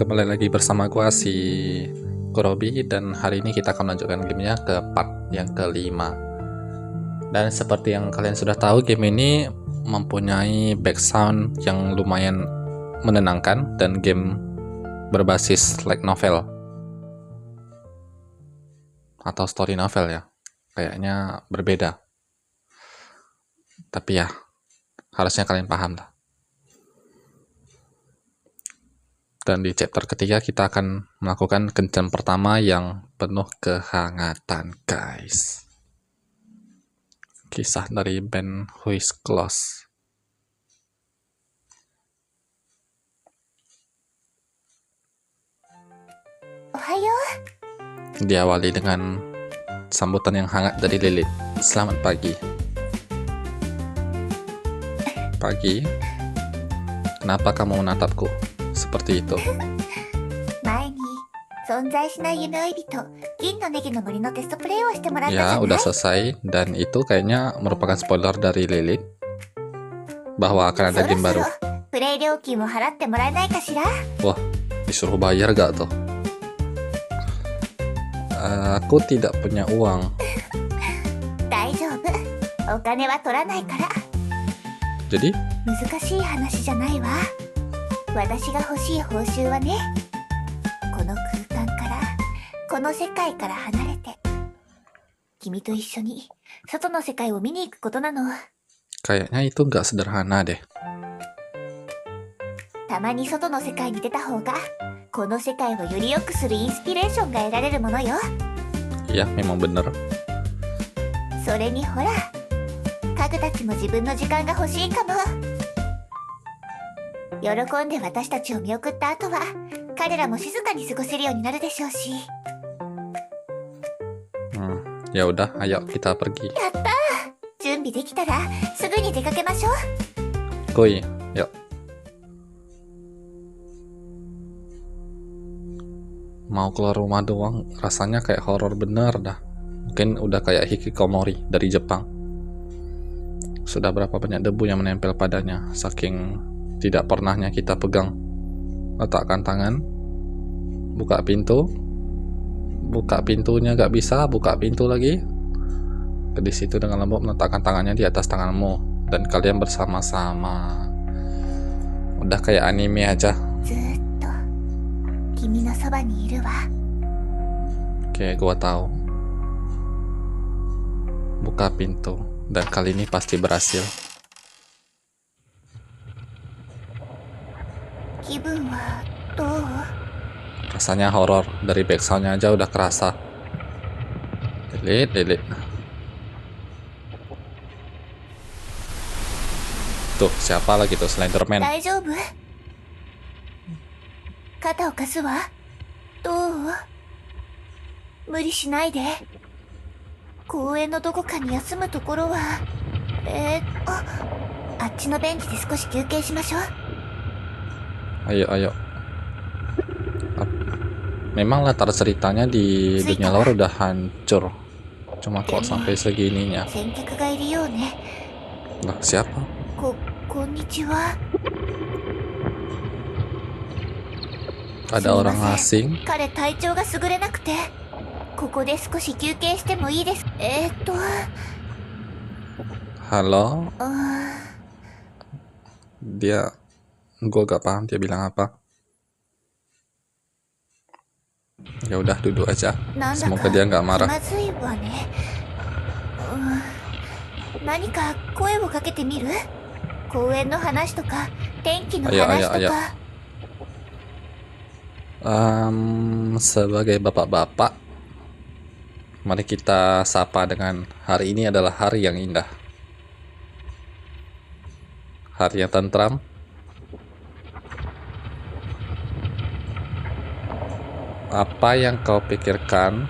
Kembali lagi bersama gua si Kurobi, dan hari ini kita akan melanjutkan gamenya ke part yang kelima. Dan seperti yang kalian sudah tahu, game ini mempunyai background yang lumayan menenangkan dan game berbasis light novel atau story novel ya. Kayaknya berbeda. Tapi ya, harusnya kalian paham lah. Dan di chapter ketiga kita akan melakukan kencan pertama yang penuh kehangatan, guys. Kisah dari band Who Is Close. Ohayo. Diawali dengan sambutan yang hangat dari Lilith. Selamat pagi. Pagi? Kenapa kamu menatapku seperti itu? 前に存在しない夢追い人銀のネギの森のテストプレイをしてもらったじゃ Ya, ない udah selesai. Dan itu kayaknya merupakan spoiler dari Lilith bahwa akan ada そろ game そ baru. ろプレイ料金を払ってもらえないかしら Wah, disuruh bayar gak tuh? Aku tidak punya uang. 大丈夫お金は取らないから Jadi, 難しい話じゃないわ私が欲しい報酬はねこの空間からこの世界から離れて君と一緒に外の世界を見に行くことなの kayaknya itu nggak sederhana deh. たまに外の世界に出た方がこの世界をより良くするインスピレーションが得られるものよ Ya, memang bener. それにほら家具たちも自分の時間が欲しいかも喜んで私たちを見送った後は彼らも静かに過ごせるようになるでしょうし Ya udah, ayo kita pergi. やったー準備できたらすぐに出かけましょう Koi, yuk. Mau keluar rumah doang, rasanya kayak horor bener dah. Mungkin udah kayak hikikomori dari Jepang. Sudah berapa banyak debu yang menempel padanya, saking tidak pernahnya kita pegang. Letakkan tangan, buka pintu, buka pintunya gak bisa, buka pintu lagi. Di situ dengan lembut meletakkan tangannya di atas tanganmu, dan kalian bersama-sama. Udah kayak anime aja. ずーっと君のそばにいるわ Oke, gua tahu. Buka pintu, dan kali ini pasti berhasil. 気分はどう Rasanya horor, dari backsoundnya aja udah kerasa. Delete. Tuh, siapa lagi tuh? Slenderman. 大丈夫肩を貸すわどう無理しないで公園のどこかに休むところはあっちのベンチで少し休憩しましょう Ayo. Memang latar ceritanya di dunia luar udah hancur. Cuma kok sampai segininya? 先客がいるようね Lah, siapa? こんにちは Ada orang asing. 彼体調が優れなくてここで少し休憩してもいいですHalo? うーん Gue gak paham dia bilang apa. Ya udah, duduk aja. なんだ Semoga か dia nggak 気 marah. まずいわね何か声をかけてみる公園の話とか天気の話と Ayo. か Sebagai bapak-bapak, mari kita sapa dengan hari ini adalah hari yang indah. Hari yang tentram. Apa yang kau pikirkan?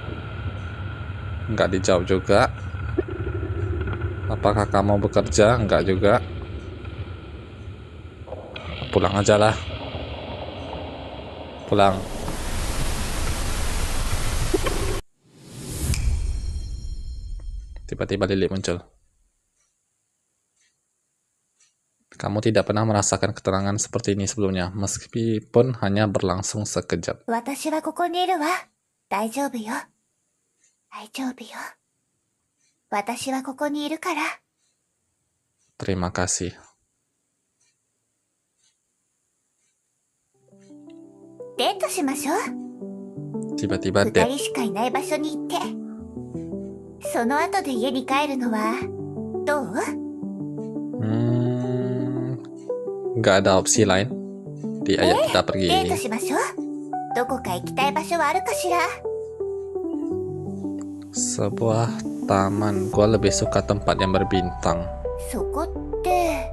Nggak dijawab juga. Apakah kamu bekerja? Nggak juga. Pulang aja lah. Pulang. Tiba-tiba Lili muncul. Kamu tidak pernah merasakan ketenangan seperti ini sebelumnya, meskipun hanya berlangsung sekejap. 私はここにいるわ。大丈夫よ。大丈夫よ。私はここにいるから。 Terima kasih. デートしましょう。 Tiba-tiba 二 Dad. 人しかいない場所に行って。その後で家に帰るのは、どう？ Nggak ada opsi lain. Ayo kita デート pergi. しましょう。どこか行きたい場所はあるかしら。 Sebuah taman. Gua lebih suka tempat yang berbintang. そこって、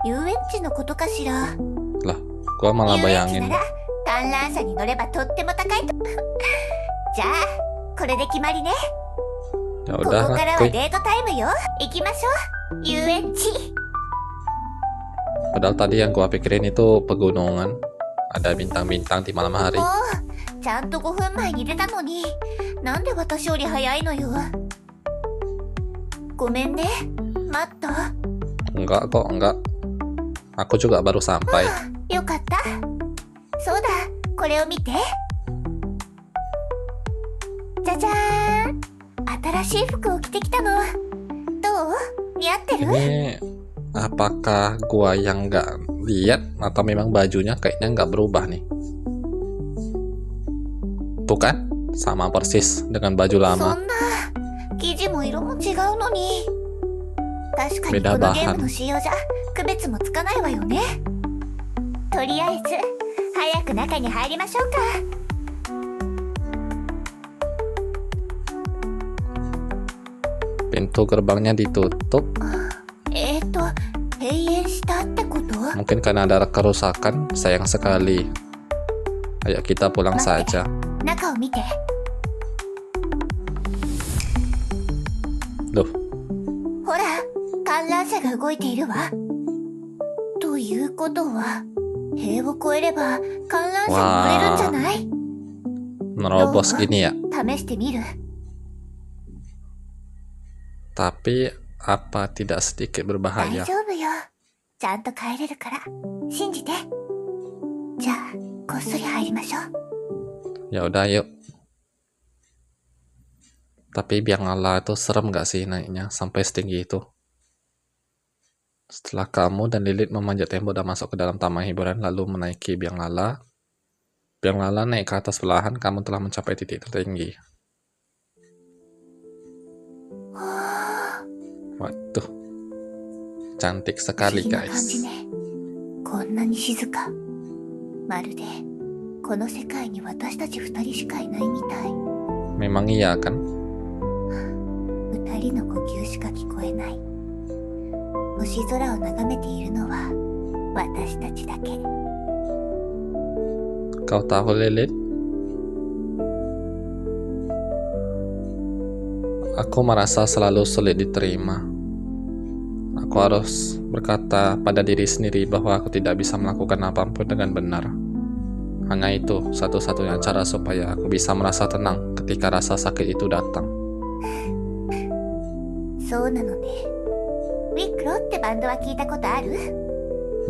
遊園地のことかしら。 Lah, gua malah 遊園地 bayangin. なら観覧車に乗ればとっても高いと。じゃあ、これで決まりね。 Ya ここ udah からは lah, デートタイムよ。行きましょう。遊園地。 Padahal tadi yang gua pikirin itu pegunungan. Ada bintang-bintang di malam hari. おお、ちゃんと5分前に出たのに、なんで私より早いのよ。ごめんね。待った？ Enggak kok, enggak. Aku juga baru sampai. よかった。そうだ、これを見て。じゃじゃーん。新しい服を着てきたの。どう？似合ってる？ Ini apakah gua yang nggak lihat atau memang bajunya kayaknya nggak berubah nih? Tuh kan, sama persis dengan baju そ lama. んな、生地も色も違うのに。確かに Beda このゲー bahan. ムの仕様じゃ区別もつかないわよね。とりあえず早く中に入りましょうか。 Pintu gerbangnya ditutup. 閉園したってこと？ Mungkin karena ada kerusakan. Sayang sekali. Ayo kita pulang Mate. saja. 中を見て。 Duh, ほら、観覧車が動いているわ。ということは、塀を越えれば観覧車に乗れるんじゃない？ nerobos gini ya. 試してみる。 Tapi apa tidak sedikit 大 berbahaya? 丈夫よ。ちゃんと帰れるから。信じて。じゃあ、こっそり入りましょう。 Ya udah yuk. Tapi biang lala itu serem gak sih naiknya sampai setinggi itu? Setelah kamu dan Lilith memanjat tembok dan masuk ke dalam taman hiburan lalu menaiki biang lala naik ke atas perlahan, kamu telah mencapai titik tertinggi. Waduh, cantik 不思 sekali 議な感じ guys. ね。こんなに静か。まるで、この世界に私たち二人しかいないみたい。 Memang iya kan? 二人の呼吸しか聞こえない。星空を眺めているのは私たちだけ。 Kau tahu Lilith? Aku merasa selalu sulit diterima. Aku harus berkata pada diri sendiri bahwa aku tidak bisa melakukan apapun dengan benar. Hanya itu satu-satunya cara supaya aku bisa merasa tenang ketika rasa sakit itu datang. そうなのね。ウィックロってバンドは聞いたことある？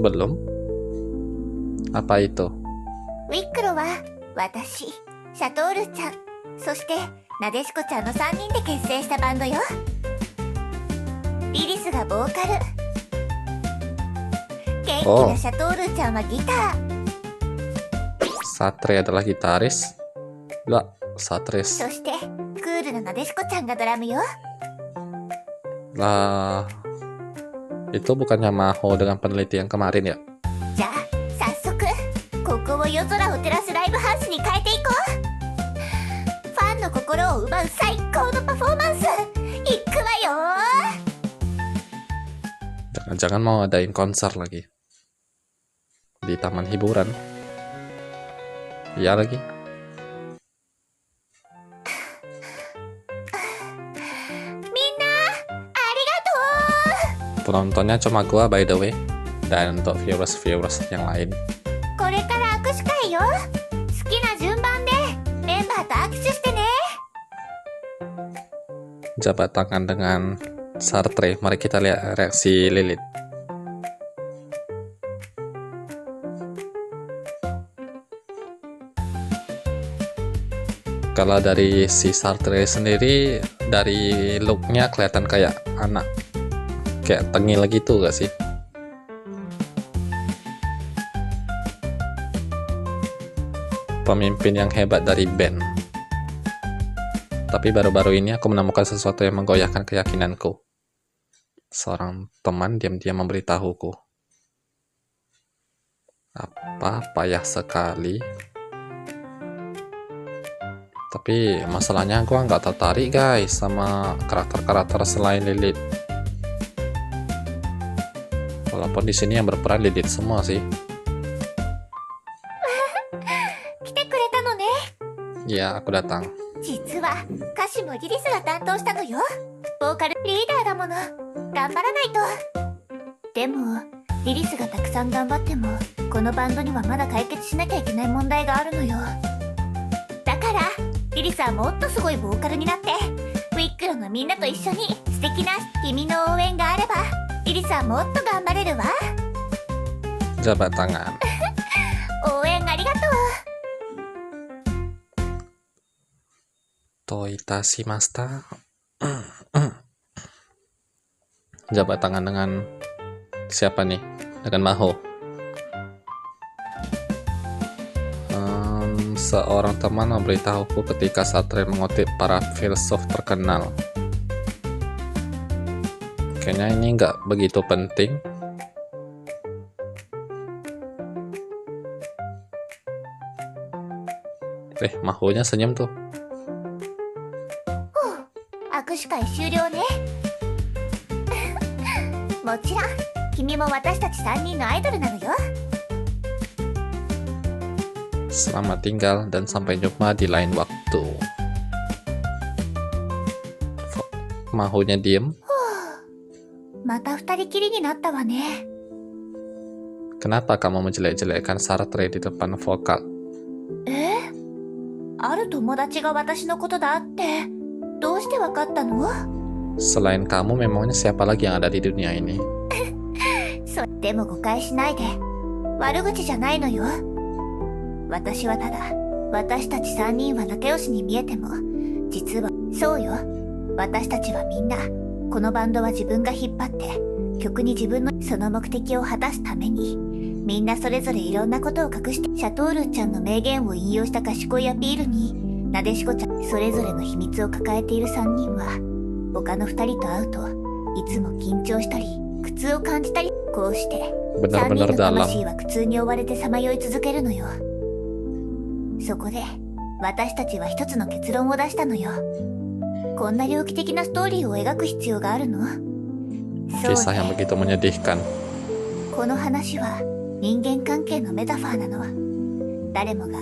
Belum? Apa itu? ウィックロは私、シャトールちゃん、そしてなでしこちゃんの3人で結成したバンドよ。リリスがボーカル、元気なシャトールちゃんはギター、 Satria adalah gitaris? Lah, Satris. そしてクールななでしこちゃんがドラムよ。 Lah, itu bukannya Maho dengan peneliti yang kemarin ya? じゃあ早速ここを夜空を照らすライブハウスに変えていこう。ファンの心を奪う最高のパフォーマンスいくわよ。 Jangan-jangan mau adain konser lagi di taman hiburan. Iya lagi. Penontonnya cuma gua by the way, dan untuk viewers yang lain. これから握手会よ。好きな順番でメンバーと握手してね。 Jabat tangan dengan Sartre. Mari kita lihat reaksi Lilith. Kalau dari si Sartre sendiri, dari looknya kelihatan kayak anak, kayak tengil gitu gak sih? Pemimpin yang hebat dari band. Tapi baru-baru ini aku menemukan sesuatu yang menggoyahkan keyakinanku. Seorang teman diam-diam memberitahuku. Apa payah sekali. Tapi masalahnya gue nggak tertarik guys sama karakter-karakter selain Lilith. Walaupun di sini yang berperan Lilith semua sih. 来てくれたのね。 Ya, aku datang. 実は歌詞もリリスが担当したのよ。ボーカルリーダーだもの。頑張らないと。でもリリスがたくさん頑張ってもこのバンドにはまだ解決しなきゃいけない問題があるのよ。だからリリスはもっとすごいボーカルになってウィックロのみんなと一緒に素敵な君の応援があればリリスはもっと頑張れるわ。 Jabat tangan. 応援ありがとう。 Toitashimashita. Jabat tangan dengan siapa nih? Dengan Maho. Seorang teman memberitahuku ketika Sartre mengutip para filsuf terkenal. Kayaknya ini nggak begitu penting. Mahonya senyum tuh. 握手会終了ね。もちろん君も私たち3人のアイドルなのよ。 Selamat tinggal dan sampai jumpa di lain waktu. Mahonya diem. また二人きりになったわね。 Kenapa kamu menjelek-jelekkan Sartre di depan vokal? ある友達が私のことだってどうしてわかったの？ Selain kamu, memangnya siapa lagi yang ada di dunia ini? でも誤解しないで。悪口じゃないのよ。私はただ私たち3人は仲良しに見えても実はそうよ。私たちはみんなこのバンドは自分が引っ張って曲に自分のその目的を果たすためにみんなそれぞれいろんなことを隠してシャトールちゃんの名言を引用した賢いアピールになでしこちゃんそれぞれの秘密を抱えている3人は他の2人と会うといつも緊張したり苦痛を感じたりこうして3人の魂は苦痛に追われてさまよい続けるのよ。そこで私たちは一つの結論を出したのよ。こんな猟奇的なストーリーを描く必要があるの？ Kisah yang begitu menyedihkan. この話は人間関係のメタファーなの。誰もが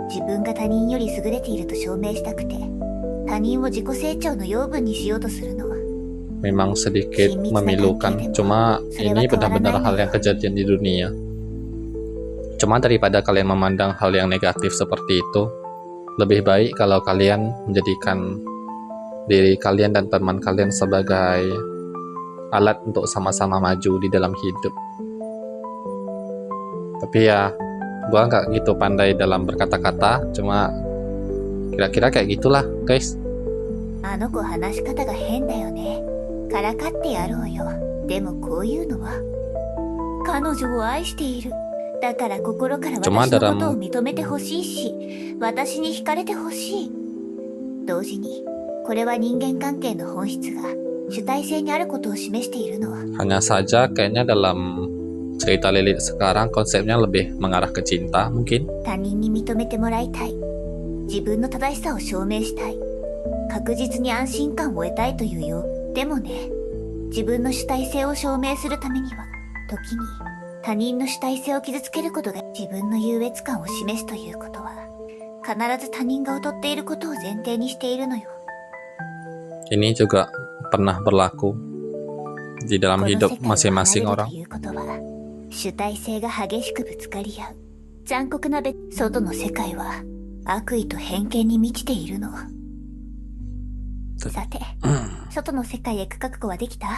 自分が他人より優れていると証明したくて他人を自己成長の養分にしようとするの。 Memang sedikit memilukan, cuma ini benar-benar hal yang kejadian di dunia. Cuma daripada kalian memandang hal yang negatif seperti itu, lebih baik kalau kalian menjadikan diri kalian dan teman kalian sebagai alat untuk sama-sama maju di dalam hidup. Tapi ya, gua nggak gitu pandai dalam berkata-kata, cuma kira-kira kayak gitulah, guys. あの子話し方が変だよね。からかってやろうよ。でもこういうのは彼女を愛している。だから心から私のことを認めてほしいし、私に惹かれてほしい。同時にこれは人間関係の本質が主体性にあることを示しているの。 Hanya saja kayaknya dalam cerita Lilith sekarang konsepnya lebih mengarah ke cinta mungkin. 他人に認めてもらいたい。自分の正しさを証明したい。確実に安心感を得たいというよ。でもね、自分の主体性を証明するためには時に他人の主体性を傷つけることが自分の優越感を示すということは必ず他人が劣っていることを前提にしているのよ。 Ini juga pernah berlaku di dalam hidup masing-masing orang. 主体性が激しくぶつかり合う残酷な外の世界は悪意と偏見に満ちているの。さて、外の世界へ行く覚悟はできた？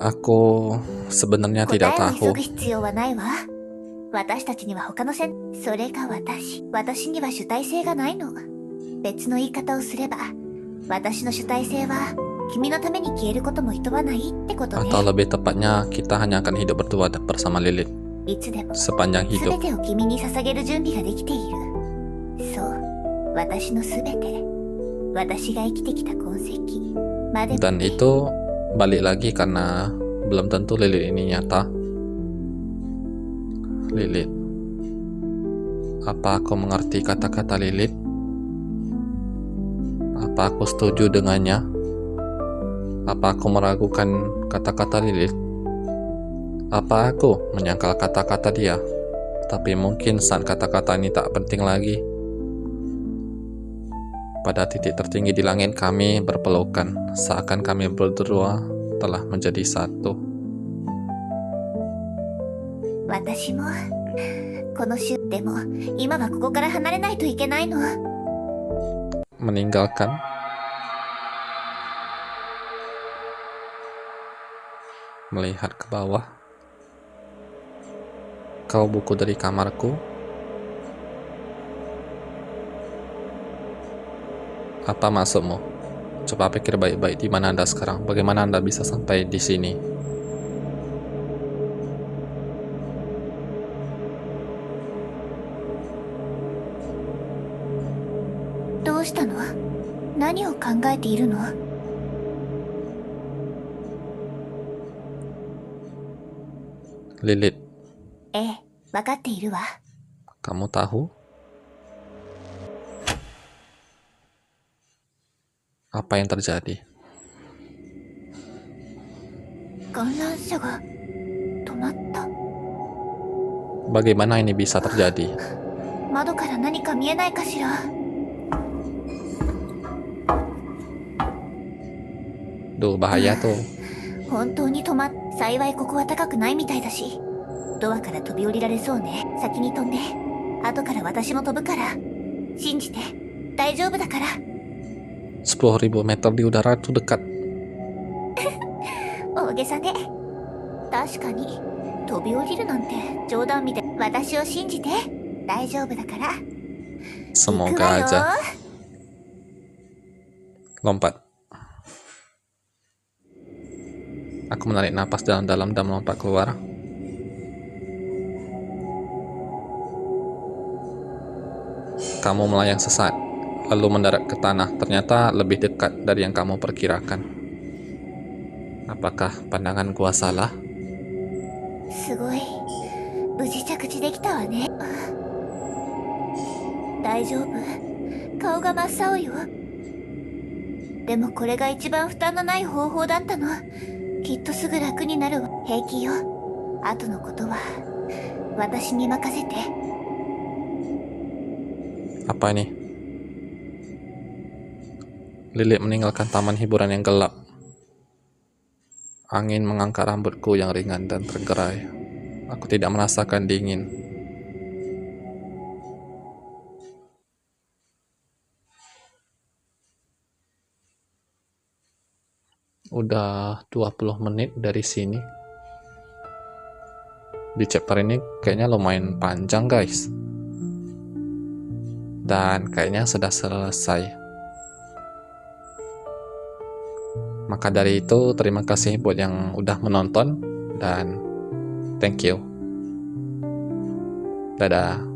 Aku sebenarnya tidak tahu. 私たちには他のそれが私には主体性がないの。別の言い方をすれば、私の主体性は君のために消えることも厭わないってことね。 Atau lebih tepatnya kita hanya akan hidup berdua bersama Lilith いつでも sepanjang 全 hidup. てを君に捧げる準備ができている。そう、私の全て、私が生きてきた痕跡まで。 Dan itu balik lagi karena belum tentu Lilith ini nyata. Lilith, apa aku mengerti kata-kata Lilith? Apa aku setuju dengannya? Apa aku meragukan kata-kata Lilith? Apa aku menyangkal kata-kata dia? Tapi mungkin saat kata-kata ini tak penting lagi. Pada titik tertinggi di langit kami berpelukan, seakan kami berdua telah menjadi satu. 私もこの週でも今はここから離れないといけないの。 Meninggalkan melihat ke bawah. Kau buku dari kamarku. Apa maksudmu? Coba pikir baik-baik, di mana Anda sekarang? Bagaimana Anda bisa sampai di sini? どうしたの？何を考えているの？ Lilith, ええ、分かっているわ。 kamu tahu apa yang terjadi? 観覧車が止まった。 Bagaimana ini bisa terjadi? 窓から何か見えないかしら。 Duh, bahaya tuh. 本当に止まっ、幸いここは高くないみたいだし、ドアから飛び降りられそうね。先に飛んで、後から私も飛ぶから。信じて、大丈夫だから。 10.000 meter di udara itu dekat. 大げさね。確かに、飛び降りるなんて冗談みたい。私を信じて、大丈夫だから。 Semoga 行くわよ。 aja. Lompat. Aku menarik napas dalam-dalam dan melompat keluar. Kamu melayang sesaat, lalu mendarat ke tanah. Ternyata lebih dekat dari yang kamu perkirakan. Apakah pandangan gua salah? すごい。無事着地できたわね。大丈夫。顔が真っ青よ。でもこれが一番負担のない方法だったの。きっとすぐ楽になるわ。平気よ。後のことは私に任せて。 Apa ini? Lilith meninggalkan taman hiburan yang gelap. Angin mengangkat rambutku yang ringan dan tergerai. Aku tidak merasakan dingin. Udah 20 menit dari sini. Di chapter ini kayaknya lumayan panjang, guys. Dan kayaknya sudah selesai. Maka dari itu, terima kasih buat yang udah menonton dan thank you. Dadah.